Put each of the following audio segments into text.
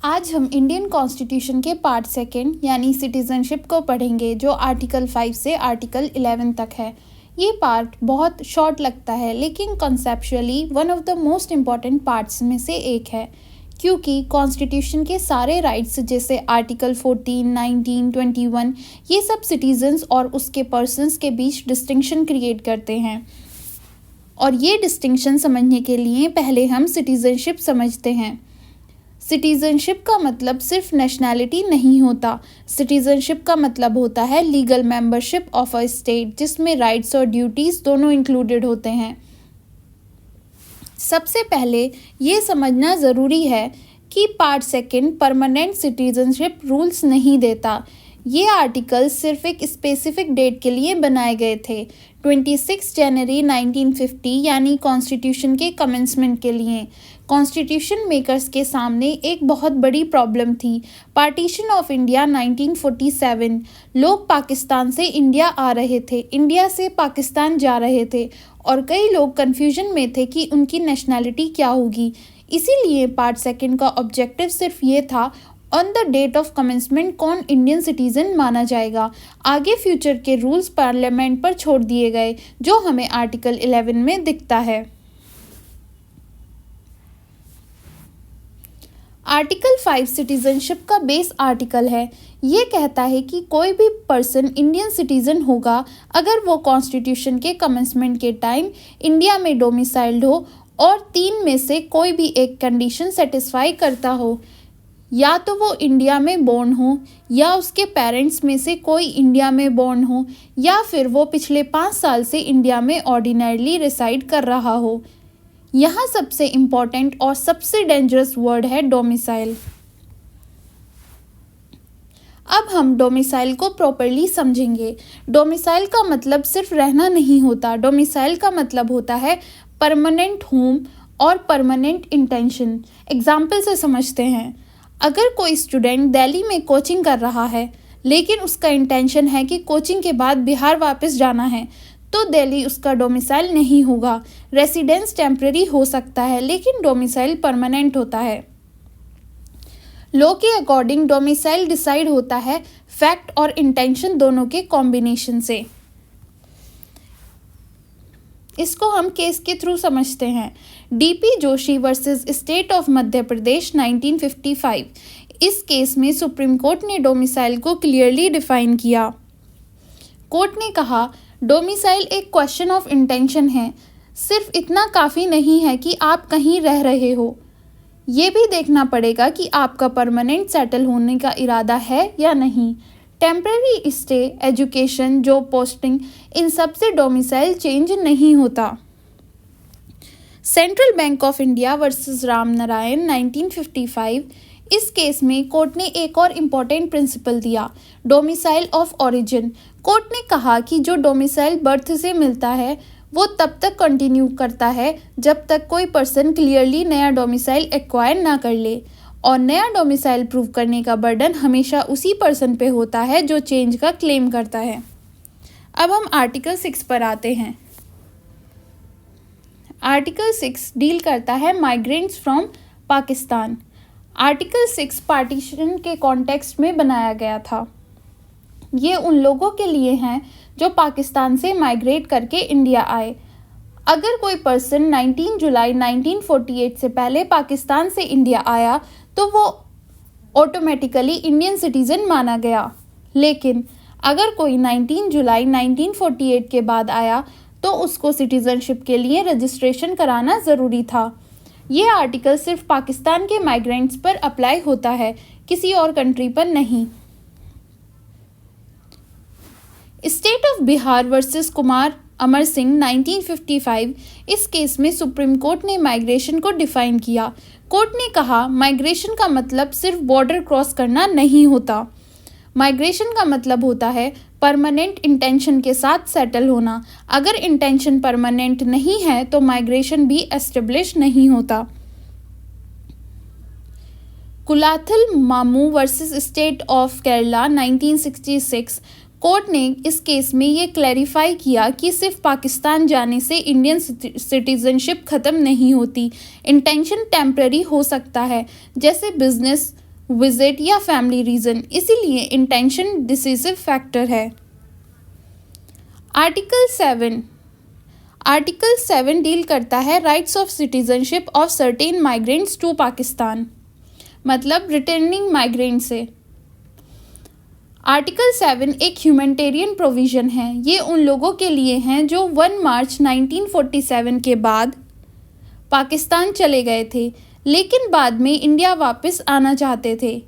आज हम Indian constitution के पार्ट सेकेंड यानी सिटीजनशिप को पढ़ेंगे, जो आर्टिकल 5 से आर्टिकल 11 तक है। ये पार्ट बहुत शॉर्ट लगता है, लेकिन conceptually one of the most important parts में से एक है, क्योंकि कॉन्स्टिट्यूशन के सारे राइट्स जैसे आर्टिकल 14, 19, 21 ये सब सिटीजन्स और उसके पर्सन्स के बीच डिस्टिंक्शन क्रिएट करते हैं। और ये डिस्टिंक्शन समझने के लिए पहले हम सिटीजनशिप समझते हैं। सिटीजनशिप का मतलब सिर्फ नेशनैलिटी नहीं होता। सिटीजनशिप का मतलब होता है legal membership of a state, जिसमें राइट्स और ड्यूटीज़ दोनों इंक्लूडेड होते हैं। सबसे पहले ये समझना ज़रूरी है कि part second permanent citizenship rules नहीं देता। ये आर्टिकल सिर्फ एक स्पेसिफिक डेट के लिए बनाए गए थे, 26 जनवरी 1950 यानी कॉन्स्टिट्यूशन के कमेंसमेंट के लिए। कॉन्स्टिट्यूशन मेकर्स के सामने एक बहुत बड़ी प्रॉब्लम थी, पार्टीशन ऑफ इंडिया 1947। लोग पाकिस्तान से इंडिया आ रहे थे, इंडिया से पाकिस्तान जा रहे थे, और कई लोग कन्फ्यूजन में थे कि उनकी नेशनैलिटी क्या होगी। इसीलिए पार्ट सेकेंड का ऑब्जेक्टिव सिर्फ ये था, on the date of commencement कौन इंडियन सिटीजन माना जाएगा। आगे फ्यूचर के रूल्स पार्लियामेंट पर छोड़ दिए गए, जो हमें आर्टिकल 11 में दिखता है। आर्टिकल 5 सिटीजनशिप का बेस आर्टिकल है। ये कहता है कि कोई भी पर्सन इंडियन सिटीजन होगा अगर वो कॉन्स्टिट्यूशन के कमेंसमेंट के टाइम इंडिया में डोमिसाइल्ड हो और 3 में से कोई भी एक कंडीशन सेटिस्फाई करता हो। या तो वो इंडिया में बोर्न हो, या उसके पेरेंट्स में से कोई इंडिया में बोर्न हो, या फिर वो पिछले 5 साल से इंडिया में ऑर्डिनरीली रिसाइड कर रहा हो। यहाँ सबसे इम्पॉर्टेंट और सबसे डेंजरस वर्ड है डोमिसाइल। अब हम डोमिसाइल को प्रॉपरली समझेंगे। डोमिसाइल का मतलब सिर्फ रहना नहीं होता। डोमिसाइल का मतलब होता है परमानेंट होम और परमानेंट इंटेंशन। एग्जाम्पल से समझते हैं। अगर कोई स्टूडेंट दिल्ली में कोचिंग कर रहा है, लेकिन उसका इंटेंशन है कि कोचिंग के बाद बिहार वापस जाना है, तो दिल्ली उसका डोमिसाइल नहीं होगा। रेसिडेंस टेम्परेरी हो सकता है, लेकिन डोमिसाइल परमानेंट होता है। लॉ के अकॉर्डिंग डोमिसाइल डिसाइड होता है फैक्ट और इंटेंशन दोनों के कॉम्बिनेशन से। इसको हम केस के थ्रू समझते हैं। DP Joshi versus state of Madhya Pradesh 1955। इस केस में सुप्रीम कोर्ट ने डोमिसाइल को क्लियरली डिफाइन किया। कोर्ट ने कहा, डोमिसाइल एक क्वेश्चन ऑफ इंटेंशन है। सिर्फ इतना काफ़ी नहीं है कि आप कहीं रह रहे हो, ये भी देखना पड़ेगा कि आपका परमानेंट सेटल होने का इरादा है या नहीं। Temporary stay, education, job posting, इन सब से डोमिसाइल चेंज नहीं होता। Central bank of India versus Ram Narayan 1955। इस केस में कोर्ट ने एक और इम्पॉर्टेंट प्रिंसिपल दिया, डोमिसाइल ऑफ ओरिजिन। कोर्ट ने कहा कि जो डोमिसाइल बर्थ से मिलता है वो तब तक कंटिन्यू करता है जब तक कोई पर्सन क्लियरली नया डोमिसाइल एक्वायर ना कर ले, और नया डोमिसाइल प्रूव करने का बर्डन हमेशा उसी पर्सन पे होता है जो चेंज का क्लेम करता है। अब हम आर्टिकल 6 पर आते हैं। आर्टिकल 6 डील करता है migrants from Pakistan. Article 6 partition के कॉन्टेक्स्ट में बनाया गया था। ये उन लोगों के लिए हैं जो पाकिस्तान से माइग्रेट करके इंडिया आए। अगर कोई पर्सन 19 जुलाई 1948 से पहले पाकिस्तान से इंडिया आया तो वो ऑटोमेटिकली इंडियन सिटीज़न माना गया। लेकिन अगर कोई 19 जुलाई 1948 के बाद आया तो उसको सिटीज़नशिप के लिए रजिस्ट्रेशन कराना ज़रूरी था। ये आर्टिकल सिर्फ पाकिस्तान के माइग्रेंट्स पर अप्लाई होता है, किसी और कंट्री पर नहीं। State of Bihar versus Kumar Amar Singh 1955। इस केस में सुप्रीम कोर्ट ने माइग्रेशन को डिफाइन किया। कोर्ट ने कहा, माइग्रेशन का मतलब सिर्फ बॉर्डर क्रॉस करना नहीं होता। माइग्रेशन का मतलब होता है परमानेंट इंटेंशन के साथ सेटल होना। अगर इंटेंशन परमानेंट नहीं है तो माइग्रेशन भी एस्टेब्लिश नहीं होता। कुलाथल मामू versus state of Kerala 1966। Court ने इस केस में ये क्लैरिफाई किया कि सिर्फ पाकिस्तान जाने से इंडियन सिटीजनशिप ख़त्म नहीं होती। इंटेंशन टेम्पररी हो सकता है, जैसे बिजनेस, विजिट या फैमिली रीजन, इसीलिए इंटेंशन डिसिसिव फैक्टर है। आर्टिकल 7 डील करता है rights of citizenship of certain migrants to Pakistan, मतलब रिटर्निंग माइग्रेंट से। आर्टिकल 7 एक ह्यूमैनिटेरियन प्रोविज़न है। ये उन लोगों के लिए हैं जो 1 मार्च 1947 के बाद पाकिस्तान चले गए थे लेकिन बाद में इंडिया वापस आना चाहते थे।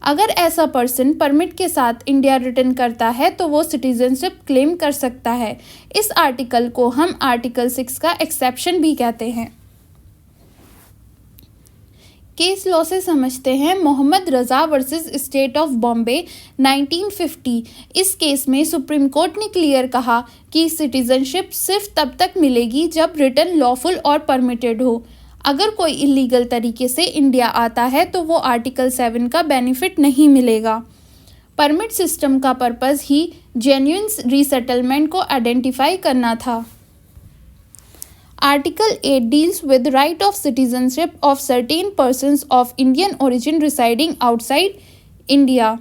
अगर ऐसा पर्सन परमिट के साथ इंडिया रिटर्न करता है तो वो सिटीजनशिप क्लेम कर सकता है। इस आर्टिकल को हम आर्टिकल 6 का एक्सेप्शन भी कहते हैं। केस लॉ से समझते हैं मोहम्मद रज़ा वर्सेस स्टेट ऑफ बॉम्बे 1950। इस केस में सुप्रीम कोर्ट ने क्लियर कहा कि सिटीजनशिप सिर्फ तब तक मिलेगी जब रिटर्न लॉफुल और परमिटेड हो। अगर कोई इलीगल तरीके से इंडिया आता है तो वो आर्टिकल 7 का बेनिफिट नहीं मिलेगा। परमिट सिस्टम का पर्पस ही जेन्युइन रीसेटलमेंट को आइडेंटिफाई करना था। Article 8 deals with right of citizenship of certain persons of Indian origin residing outside India,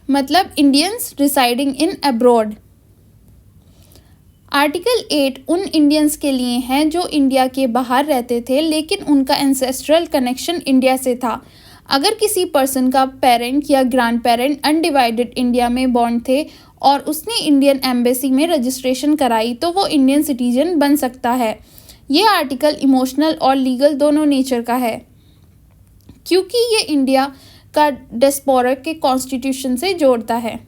मतलब Indians residing in abroad. Article 8 उन इंडियंस के लिए हैं जो इंडिया के बाहर रहते थे लेकिन उनका एंसेस्ट्रल कनेक्शन इंडिया से था। अगर किसी पर्सन का पेरेंट या ग्रैंड पेरेंट अनडिवाइडेड इंडिया में बॉर्न थे और उसने इंडियन एम्बेसी में रजिस्ट्रेशन कराई तो वो इंडियन सिटीजन बन सकता है। ये आर्टिकल इमोशनल और लीगल दोनों नेचर का है क्योंकि ये इंडिया का डिस्पोरा के कॉन्स्टिट्यूशन से जोड़ता है।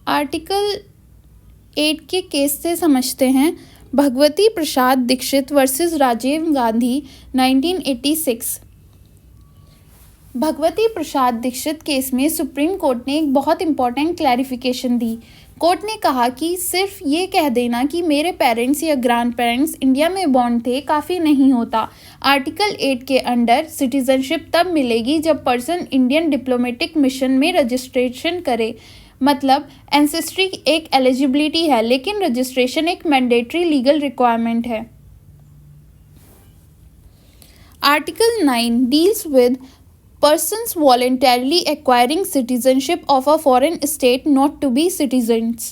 आर्टिकल 8 के केस से समझते हैं भगवती प्रसाद दीक्षित वर्सेस राजीव गांधी 1986। भगवती प्रसाद दीक्षित केस में सुप्रीम कोर्ट ने एक बहुत इंपॉर्टेंट क्लैरिफिकेशन दी। कोर्ट ने कहा कि सिर्फ ये कह देना कि मेरे पेरेंट्स या ग्रैंड पेरेंट्स इंडिया में बॉर्न थे काफ़ी नहीं होता। आर्टिकल 8 के अंडर सिटीजनशिप तब मिलेगी जब पर्सन इंडियन डिप्लोमेटिक मिशन में रजिस्ट्रेशन करे, मतलब एंसेस्ट्री एक एलिजिबिलिटी है लेकिन रजिस्ट्रेशन एक मैंडेटरी लीगल रिक्वायरमेंट है। Article 9 deals with persons voluntarily acquiring citizenship of a foreign state not to be citizens।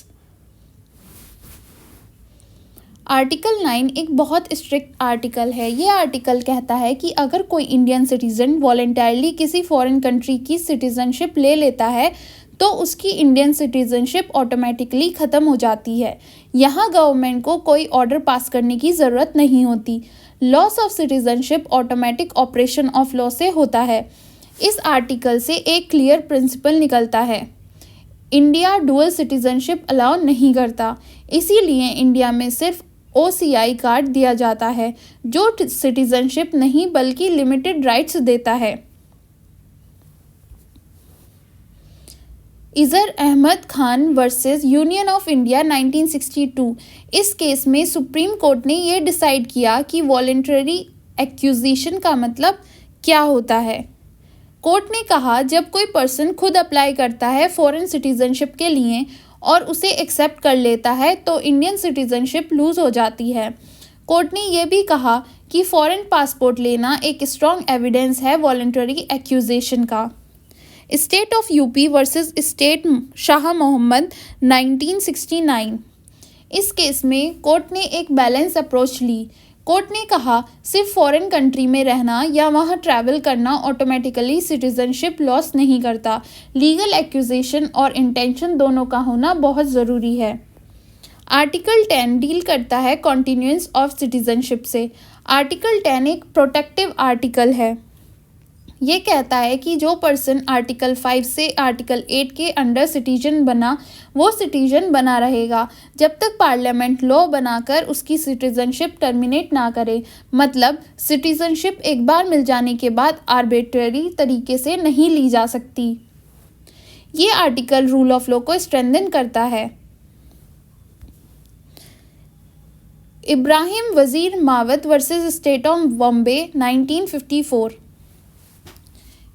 Article 9 एक बहुत स्ट्रिक्ट आर्टिकल है। ये आर्टिकल कहता है कि अगर कोई इंडियन सिटीजन वॉलंटरली किसी फॉरेन कंट्री की सिटीजनशिप ले लेता है तो उसकी इंडियन सिटीजनशिप ऑटोमेटिकली ख़त्म हो जाती है। यहाँ गवर्नमेंट को कोई ऑर्डर पास करने की ज़रूरत नहीं होती। Loss of citizenship automatic operation of law से होता है। इस आर्टिकल से एक क्लियर प्रिंसिपल निकलता है, इंडिया डुअल सिटीजनशिप अलाउ नहीं करता, इसीलिए इंडिया में सिर्फ OCI कार्ड दिया जाता है जो सिटीजनशिप नहीं बल्कि लिमिटेड राइट्स देता है। Izhar Ahmad Khan versus union of India 1962। इस केस में सुप्रीम कोर्ट ने ये डिसाइड किया कि वॉलंटरी एक्विजिशन का मतलब क्या होता है। कोर्ट ने कहा जब कोई पर्सन खुद अप्लाई करता है फॉरेन सिटीजनशिप के लिए और उसे एक्सेप्ट कर लेता है तो इंडियन सिटीजनशिप लूज़ हो जाती है। कोर्ट ने यह भी कहा कि फॉरेन पासपोर्ट लेना एक स्ट्रॉन्ग एविडेंस है वॉलंटरी एक्विजिशन का। State of UP versus state Shah Mohammad 1969। इस केस में कोर्ट ने एक बैलेंस अप्रोच ली। कोर्ट ने कहा सिर्फ फॉरेन कंट्री में रहना या वहाँ ट्रैवल करना ऑटोमेटिकली सिटीजनशिप लॉस नहीं करता। लीगल एक्विजिशन और इंटेंशन दोनों का होना बहुत ज़रूरी है। आर्टिकल 10 डील करता है कॉन्टिन्यूएंस ऑफ सिटीजनशिप से। आर्टिकल 10 एक प्रोटेक्टिव आर्टिकल है। ये कहता है कि जो पर्सन आर्टिकल 5 से आर्टिकल 8 के अंडर सिटीजन बना वो सिटीजन बना रहेगा जब तक पार्लियामेंट लॉ बनाकर उसकी सिटीजनशिप टर्मिनेट ना करे। मतलब सिटीजनशिप एक बार मिल जाने के बाद आर्बिट्रेरी तरीके से नहीं ली जा सकती। ये आर्टिकल रूल ऑफ लॉ को स्ट्रेंथन करता है। इब्राहिम वजीर मावत वर्सेस स्टेट ऑफ बॉम्बे 1954।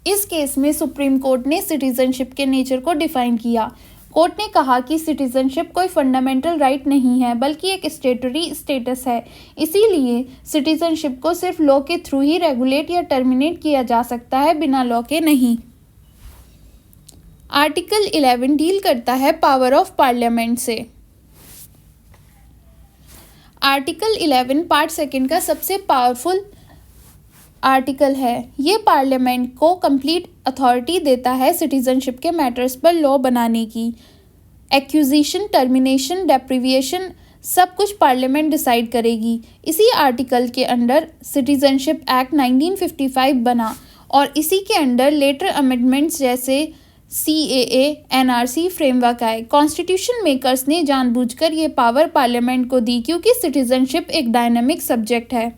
इस केस में सुप्रीम कोर्ट ने सिटीजनशिप के नेचर को डिफाइन किया। कोर्ट ने कहा कि सिटीजनशिप कोई फंडामेंटल राइट नहीं है बल्कि एक स्टेटरी स्टेटस है। इसीलिए सिटीजनशिप को सिर्फ लॉ के थ्रू ही रेगुलेट या टर्मिनेट किया जा सकता है, बिना लॉ के नहीं। आर्टिकल 11 डील करता है पावर ऑफ पार्लियामेंट से। आर्टिकल 11 पार्ट 2 का सबसे पावरफुल आर्टिकल है। ये पार्लियामेंट को कंप्लीट अथॉरिटी देता है सिटीजनशिप के मैटर्स पर लॉ बनाने की। एक्यूजिशन, टर्मिनेशन, डेप्रिविएशन सब कुछ पार्लियामेंट डिसाइड करेगी। इसी आर्टिकल के अंडर सिटीजनशिप एक्ट 1955 बना और इसी के अंडर लेटर अमेंडमेंट्स जैसे CAA, NRC फ्रेमवर्क आए। कॉन्स्टिट्यूशन मेकर्स ने जानबूझकर ये पावर पार्लियामेंट को दी क्योंकि सिटीजनशिप एक डायनामिक सब्जेक्ट है।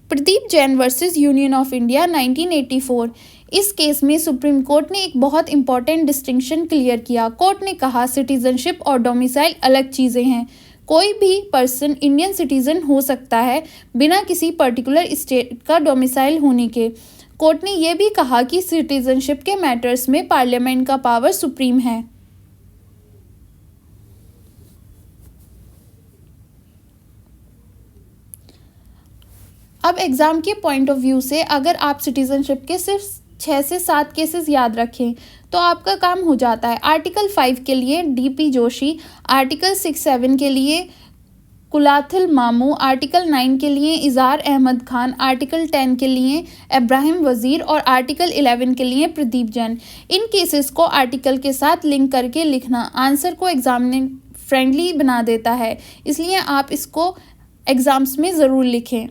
Pradeep Jain versus union of India 1984। इस केस में सुप्रीम कोर्ट ने एक बहुत इंपॉर्टेंट डिस्टिंक्शन क्लियर किया। कोर्ट ने कहा सिटीजनशिप और डोमिसाइल अलग चीज़ें हैं। कोई भी पर्सन इंडियन सिटीजन हो सकता है बिना किसी पर्टिकुलर स्टेट का डोमिसाइल होने के। कोर्ट ने यह भी कहा कि सिटीजनशिप के मैटर्स में पार्लियामेंट का पावर सुप्रीम है। अब एग्ज़ाम के पॉइंट ऑफ व्यू से अगर आप सिटीजनशिप के सिर्फ 6 से 7 केसेस याद रखें तो आपका काम हो जाता है। आर्टिकल 5 के लिए DP जोशी, आर्टिकल 6-7 के लिए कुलाथिल मामू, आर्टिकल 9 के लिए इज़ार अहमद खान, आर्टिकल 10 के लिए इब्राहिम वज़ीर और आर्टिकल 11 के लिए प्रदीप जैन। इन केसेस को आर्टिकल के साथ लिंक करके लिखना आंसर को एग्जामिनेशन फ्रेंडली बना देता है, इसलिए आप इसको एग्ज़ाम्स में ज़रूर लिखें।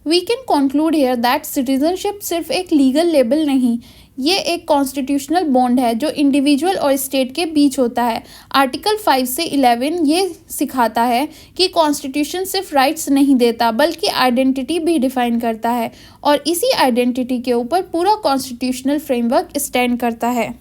We can conclude here that citizenship सिर्फ एक लीगल लेबल नहीं, ये एक कॉन्स्टिट्यूशनल बॉन्ड है जो इंडिविजुअल और स्टेट के बीच होता है। आर्टिकल 5 से 11 ये सिखाता है कि कॉन्स्टिट्यूशन सिर्फ राइट्स नहीं देता बल्कि आइडेंटिटी भी डिफाइन करता है और इसी आइडेंटिटी के ऊपर पूरा कॉन्स्टिट्यूशनल फ्रेमवर्क स्टैंड करता है।